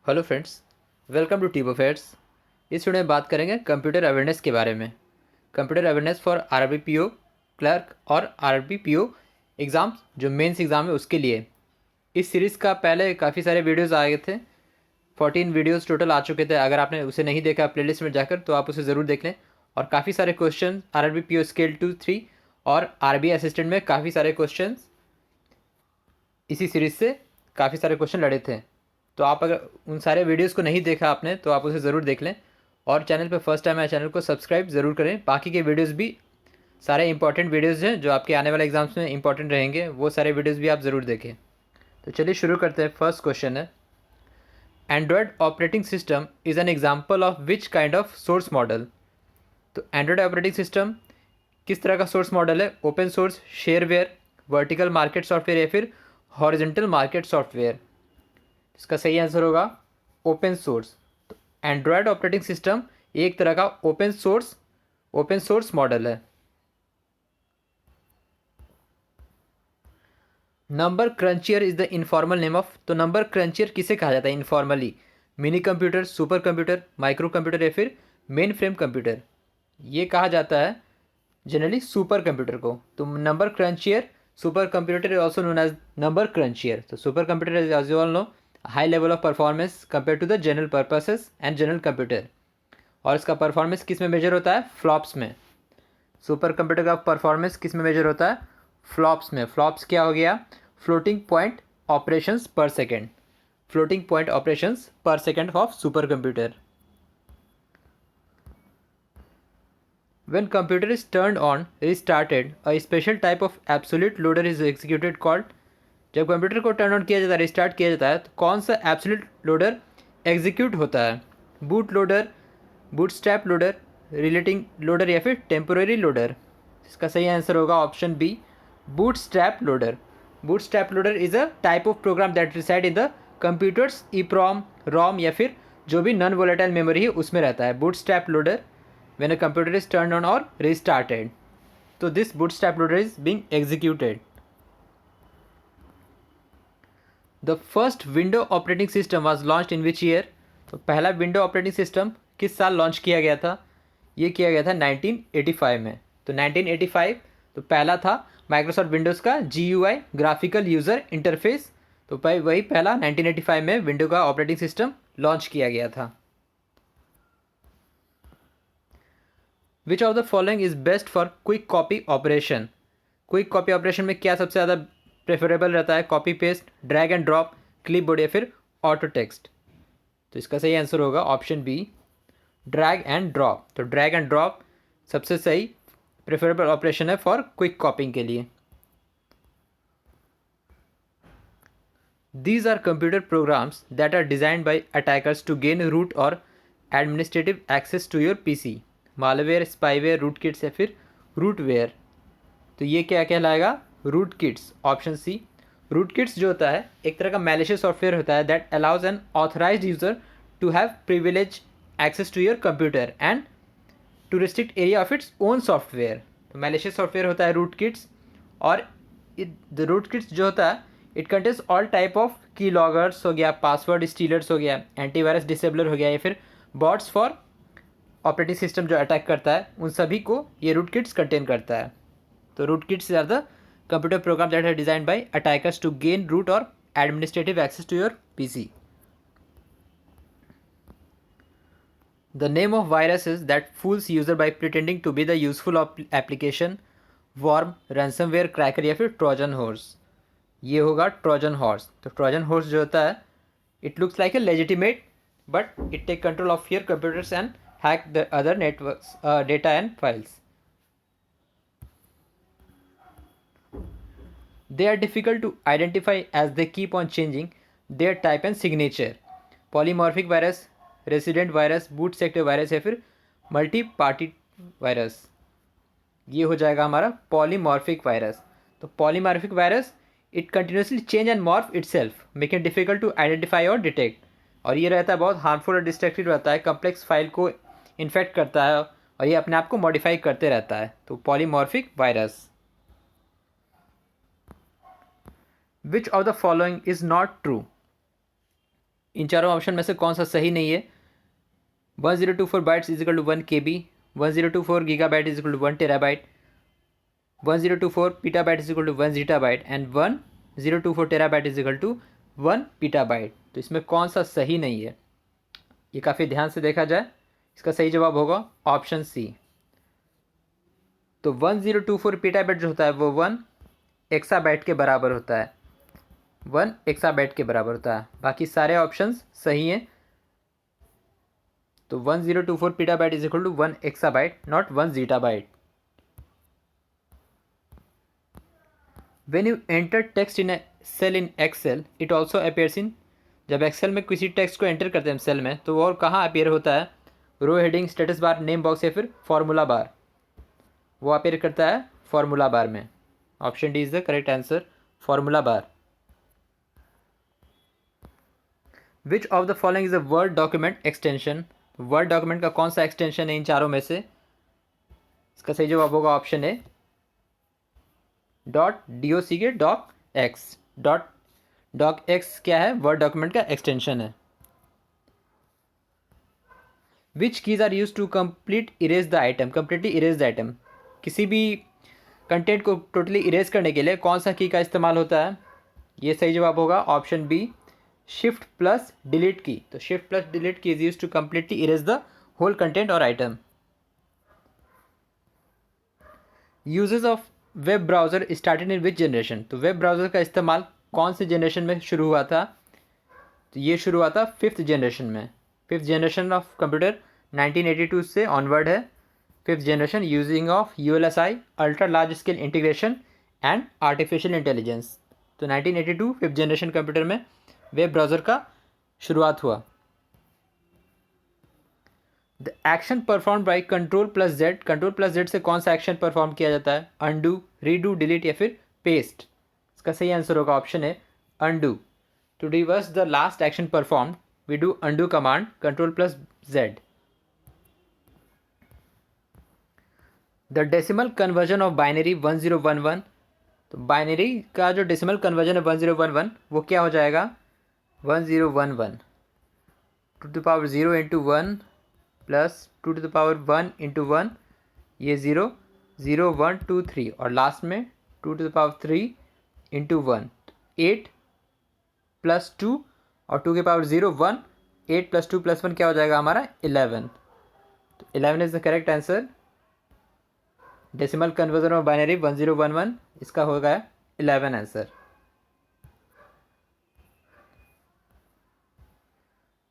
Hello friends, welcome to टीबो फेयर्स। इस वीडियो में बात करेंगे कंप्यूटर अवेयरनेस के बारे में। Computer awareness for RBPO clerk और आरबीपीओ एग्ज़ाम्स जो मेंस एग्ज़ाम है उसके लिए। इस सीरीज़ का पहले काफ़ी सारे वीडियोस आए थे, 14 वीडियोस टोटल आ चुके थे। अगर आपने उसे नहीं देखा प्लेलिस्ट में जाकर तो आप उसे ज़रूर देख लें। और काफ़ी सारे क्वेश्चन आरबीपीओ स्केल 2-3 और आरबीआई असिस्टेंट में काफ़ी सारे क्वेश्चन इसी सीरीज़ से काफ़ी सारे क्वेश्चन लड़े थे। तो आप अगर उन सारे वीडियोस को नहीं देखा आपने तो आप उसे ज़रूर देख लें। और चैनल पे फर्स्ट टाइम आए चैनल को सब्सक्राइब ज़रूर करें। बाकी के वीडियोस भी सारे इंपॉर्टेंट वीडियोस हैं जो आपके आने वाले एग्जाम्स में इंपॉर्टेंट रहेंगे, वो सारे वीडियोस भी आप ज़रूर देखें। तो चलिए शुरू करते हैं। फर्स्ट क्वेश्चन है, Android operating system is an example of which kind of source model. तो एंड्रॉयड ऑपरेटिंग सिस्टम किस तरह का सोर्स मॉडल है? Open source, shareware, vertical market software या फिर हॉरिजॉन्टल मार्केट सॉफ्टवेयर। इसका सही आंसर होगा ओपन सोर्स। तो एंड्रॉयड ऑपरेटिंग सिस्टम एक तरह का ओपन सोर्स मॉडल है। Number cruncher is the informal name of. तो नंबर क्रंचियर किसे कहा जाता है informally? Mini computer, super computer, micro computer या फिर मेन फ्रेम कंप्यूटर। ये कहा जाता है जनरली सुपर कंप्यूटर को। तो number cruncher, super computer is also known as number cruncher. तो super computer is as you all know high level of performance compare to the general purposes and general computer. और इसका performance किस में major होता है? Flops में। Super computer का performance किस में मेजर होता है? फ्लॉप्स में। फ्लॉप्स क्या हो गया? फ्लोटिंग पॉइंट ऑपरेशंस पर सेकेंड। फ्लोटिंग पॉइंट ऑपरेशंस पर second of super computer. When computer is turned on, restarted, a special type of absolute loader is executed called। जब कंप्यूटर को टर्न ऑन किया जाता है, रिस्टार्ट किया जाता है, तो कौन सा एब्सोल्यूट लोडर एग्जीक्यूट होता है? Boot loader, bootstrap loader, relating loader या फिर टेम्पोररी लोडर। इसका सही आंसर होगा option B, bootstrap loader. Bootstrap loader is a type of program that reside in the computer's EPROM, ROM या फिर जो भी नॉन वोलेटाइल मेमोरी है उसमें रहता है bootstrap loader when a computer is turned on or restarted. So this bootstrap loader is being executed. The first window operating system was launched in which year? तो पहला विंडो ऑपरेटिंग सिस्टम किस साल launch किया गया था? ये किया गया था 1985 में। तो 1985 तो पहला था माइक्रोसॉफ्ट विंडोज़ का GUI, ग्राफिकल यूज़र इंटरफेस। तो वही पहला 1985 में विंडो का ऑपरेटिंग सिस्टम लॉन्च किया गया था। Which of the following is best for quick copy operation. Quick copy operation में क्या सबसे ज़्यादा प्रेफरेबल रहता है? Copy paste, drag and drop, clipboard या फिर ऑटो टेक्स्ट। तो इसका सही आंसर होगा option B, drag and drop. तो ड्रैग एंड ड्रॉप सबसे सही प्रेफरेबल ऑपरेशन है फॉर क्विक कॉपिंग के लिए। These are computer programs that are designed by attackers to gain root or administrative access to your PC। Malware, spyware, root kits या फिर rootware. तो ये क्या कहलाएगा? Root kits, option C. Root kits जो होता है एक तरह का मैलिशियस सॉफ्टवेयर होता है that allows an authorized user to have privilege access to your computer and to restrict area of its own software. तो मैलिशियस सॉफ्टवेयर होता है रूट किट्स। और द रूट किट्स जो होता है it contains all type of key loggers हो गया, password stealers हो गया, एंटीवायरस डिसेबलर हो गया या फिर बॉट्स फॉर ऑपरेटिंग सिस्टम जो अटैक करता है उन सभी को ये रूट किट्स कंटेन करता है। तो root kits are the computer program that are designed by attackers to gain root और administrative access to your PC. The name of viruses that fools user by pretending to be the useful application, worm, ransomware, cracker या फिर Trojan horse. ये होगा Trojan horse. तो Trojan horse जो होता है it looks like a legitimate but it take control of your computers and hack the other networks data and files. They are difficult to identify as they keep on changing their type and signature। Polymorphic virus, resident virus, boot sector virus या फिर multi party virus. ये हो जाएगा हमारा polymorphic virus. तो polymorphic virus it continuously change and morph itself making difficult to identify और detect. और ये रहता है बहुत हार्मफुल और डिस्ट्रक्टिव रहता है, कम्प्लेक्स फाइल को इन्फेक्ट करता है और ये अपने आप को मॉडिफाई करते रहता है। तो polymorphic virus. Which of the following is not true? इन चारों ऑप्शन में से कौन सा सही नहीं है? 1024 bytes is equal to 1 KB, 1024 gigabyte is equal to 1 TB, 1024 petabyte is equal to 1 ZB and 1024 terabyte is equal to 1 PB। तो इसमें कौन सा सही नहीं है? ये काफ़ी ध्यान से देखा जाए। इसका सही जवाब होगा ऑप्शन सी। तो 1024 पीटाबाइट जो होता है वो 1 एक्साबाइट के बराबर होता है, 1 एक्साबाइट के बराबर होता है। बाकी सारे ऑप्शंस सही हैं। तो 1024 petabyte is equal to 1 exabyte, not 1 ZB। When you enter text in a cell in Excel, it also appears in, जब एक्सेल में किसी टेक्स्ट को एंटर करते हैं सेल में तो वो और कहाँ अपीयर होता है? Row heading, status bar, name box या फिर फॉर्मूला बार? वो अपीयर करता है फॉर्मूला बार में। Option D is the correct answer, formula bar. Which of the following is a word document extension? Word document का कौन सा एक्सटेंशन है इन चारों में से? इसका सही जवाब होगा ऑप्शन ए, .doc के docx। docx क्या है? वर्ड डॉक्यूमेंट का एक्सटेंशन है। Which keys are use to complete erase the item? Completely erase the item, किसी भी कंटेंट को टोटली इरेज करने के लिए कौन सा की का इस्तेमाल होता है? ये सही जवाब होगा option B, shift plus delete key. तो shift plus delete key is use to completely erase the whole content और item. Uses of web browser started in which generation? तो वेब ब्राउज़र का इस्तेमाल कौन से जनरेशन में शुरू हुआ था? तो ये शुरू हुआ था 5th जनरेशन में। 5th जनरेशन ऑफ कंप्यूटर 1982 से ऑनवर्ड है। 5th generation using of ULSI, ultra large scale integration and artificial intelligence. तो 1982 5th जनरेशन कंप्यूटर में वेब ब्राउज़र का शुरुआत हुआ। The action perform by control plus Z, control plus Z से कौन सा एक्शन परफॉर्म किया जाता है? अनडू, रीडू, डिलीट या फिर पेस्ट? इसका सही आंसर होगा ऑप्शन है undo. To reverse the last action perform we do undo command, control plus Z. The decimal conversion of binary 1011, तो बाइनरी का जो डेसिमल कन्वर्जन है 1011 वो क्या हो जाएगा? 1011 to the power 0 into 1 plus 2 to the power 1 into 1, ये 0 0 1 2 3 और लास्ट में 2 to the power 3 into 1, 8 plus 2 और 2 के पावर 0 1, 8 प्लस 2 प्लस 1 क्या हो जाएगा हमारा? 11। तो 11 is the correct answer. Decimal conversion of binary 1011, इसका होगा 11 answer.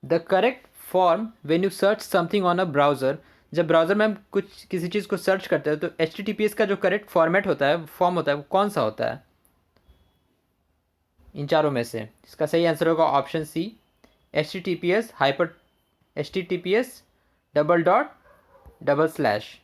The correct form when you search something on a browser, जब ब्राउज़र में हम कुछ किसी चीज़ को सर्च करते हैं तो HTTPS का जो करेक्ट फॉर्मेट होता है, फॉर्म होता है, वो कौन सा होता है इन चारों में से? इसका सही आंसर होगा option C, HTTPS double dot double slash.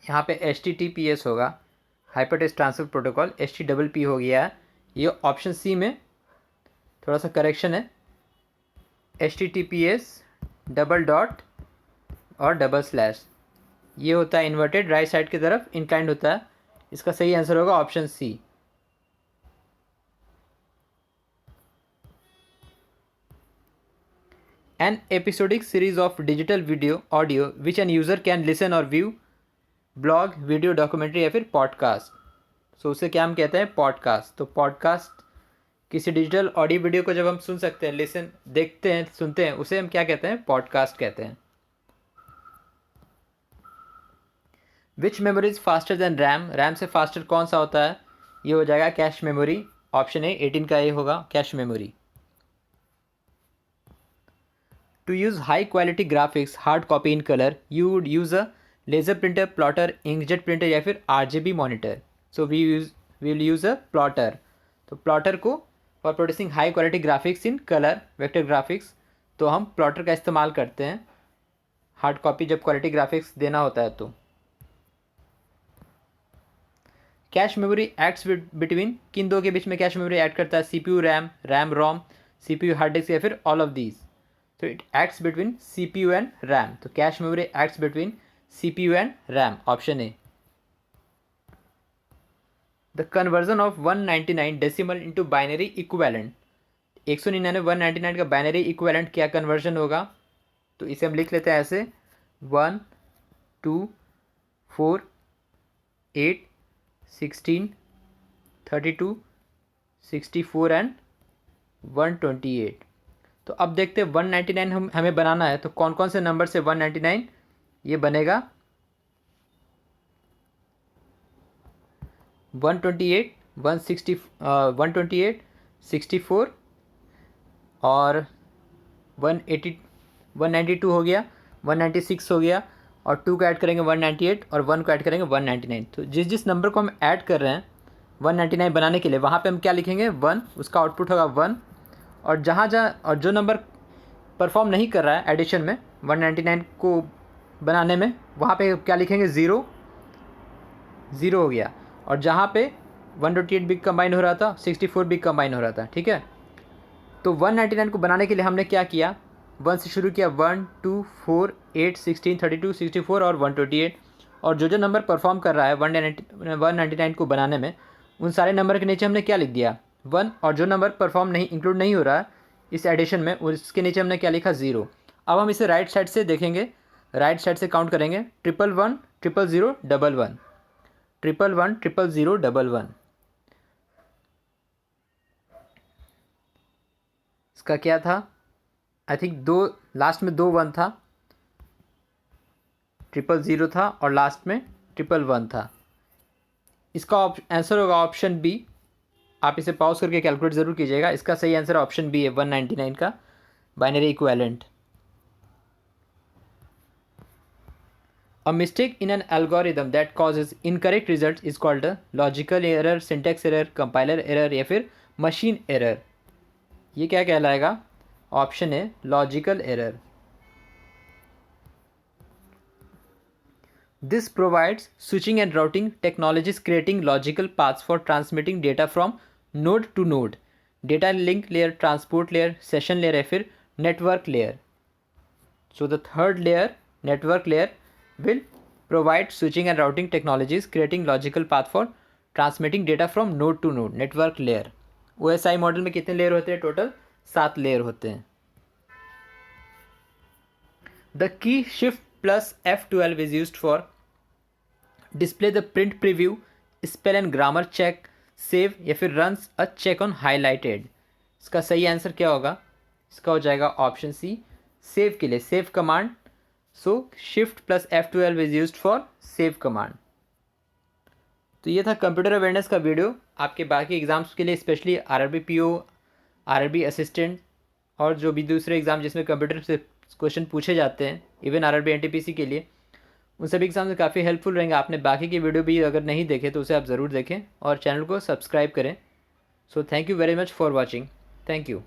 यहाँ पे HTTPS होगा, हाइपरटेक्स्ट ट्रांसफर प्रोटोकॉल, HTTP हो गया है। ये ऑप्शन सी में थोड़ा सा करेक्शन है, HTTPS डबल डॉट और डबल स्लैश। ये होता है इन्वर्टेड, राइट साइड की तरफ इंक्लाइंड होता है। इसका सही आंसर होगा option C. An episodic series of digital video audio which an user can listen और व्यू, ब्लॉग, वीडियो, डॉक्यूमेंट्री या फिर पॉडकास्ट। सो उसे क्या हम कहते हैं? पॉडकास्ट। तो पॉडकास्ट किसी डिजिटल ऑडियो वीडियो को जब हम सुन सकते हैं, लिसन, देखते हैं, सुनते हैं, उसे हम क्या कहते हैं? पॉडकास्ट कहते हैं। Which memory is faster than RAM? RAM से फास्टर कौन सा होता है? ये हो जाएगा कैश मेमोरी। ऑप्शन ए 18 का ये होगा cache memory. To use high quality graphics hard copy in colour you would use a laser printer, plotter, inkjet printer या फिर RGB monitor. So we will use a plotter. तो plotter को for producing high quality graphics in colour vector graphics, तो हम plotter का इस्तेमाल करते हैं हार्ड कॉपी जब क्वालिटी ग्राफिक्स देना होता है तो। कैश मेमोरी एक्ट्स बिटवीन, किन दो के बीच में कैश मेमोरी ऐड करता है? CPU RAM, RAM ROM, CPU hard disk या फिर ऑल ऑफ दीज? तो it acts between CPU and RAM. तो cache memory acts between CPU and RAM, option A. The conversion of 199 decimal into binary equivalent. 199 199 का binary equivalent क्या conversion होगा? तो इसे हम लिख लेते हैं ऐसे 1 2 4 8 16 32 64 एंड 128। तो अब देखते हैं 199 हमें बनाना है, तो कौन कौन से नंबर से 199 ये बनेगा? 128 160 128 64 और 180 192 हो गया, 196 हो गया, और 2 को ऐड करेंगे 198 और 1 को ऐड करेंगे 199। तो जिस जिस नंबर को हम ऐड कर रहे हैं 199 बनाने के लिए, वहाँ पे हम क्या लिखेंगे? 1, उसका आउटपुट होगा 1। और और जो नंबर परफॉर्म नहीं कर रहा है एडिशन में 199 को बनाने में, वहाँ पे क्या लिखेंगे? 0 0 हो गया। और जहाँ पे 128 भी कंबाइन हो रहा था, 64 भी कंबाइन हो रहा था, ठीक है। तो 199 को बनाने के लिए हमने क्या किया? 1 से शुरू किया, 1 2 4 8 16 32 64 और 128। और जो जो नंबर परफॉर्म कर रहा है 199 को बनाने में, उन सारे नंबर के नीचे हमने क्या लिख दिया? 1। और जो नंबर परफॉर्म नहीं, इंक्लूड नहीं हो रहा है इस एडिशन में, उसके नीचे हमने क्या लिखा? 0। अब हम इसे राइट साइड से देखेंगे, राइट साइड से काउंट करेंगे। 111 000 11 111 000 11। इसका क्या था? आई थिंक लास्ट में 2 1 था, 000 था और लास्ट में 111 था। इसका आंसर होगा ऑप्शन बी। आप इसे पॉज करके कैलकुलेट ज़रूर कीजिएगा। इसका सही आंसर ऑप्शन बी है, 199 का binary equivalent. A mistake in an algorithm that causes incorrect results is called a logical error, syntax error, compiler error या फिर machine error। ये क्या कहलाएगा? ऑप्शन है logical error. This provides switching and routing technologies creating logical paths for transmitting data from node to node, data link layer, transport layer, session layer या फिर network layer। So the third layer, network layer, will provide switching and routing technologies creating logical path for transmitting data from node to node, network layer। OSI model में कितने layer होते हैं? Total 7 layer होते हैं। The key shift plus F12 is used for display the print preview, spell and grammar check, save या फिर runs a check on highlighted। इसका सही आंसर क्या होगा? इसका हो जाएगा ऑप्शन सी, सेव के लिए, save command. So shift plus F12 is used for save command. तो ये था कंप्यूटर अवेयरनेस का वीडियो। आपके बाकी एग्ज़ाम्स के लिए, specially RRB PO, RRB assistant और जो भी दूसरे एग्ज़ाम जिसमें कंप्यूटर से क्वेश्चन पूछे जाते हैं, इवन आरआरबी एनटीपीसी के लिए, उन सभी एग्ज़ाम में काफ़ी हेल्पफुल रहेंगे। आपने बाकी की वीडियो भी अगर नहीं देखे तो उसे आप ज़रूर देखें और चैनल को सब्सक्राइब करें। So thank you very much for watching. Thank you.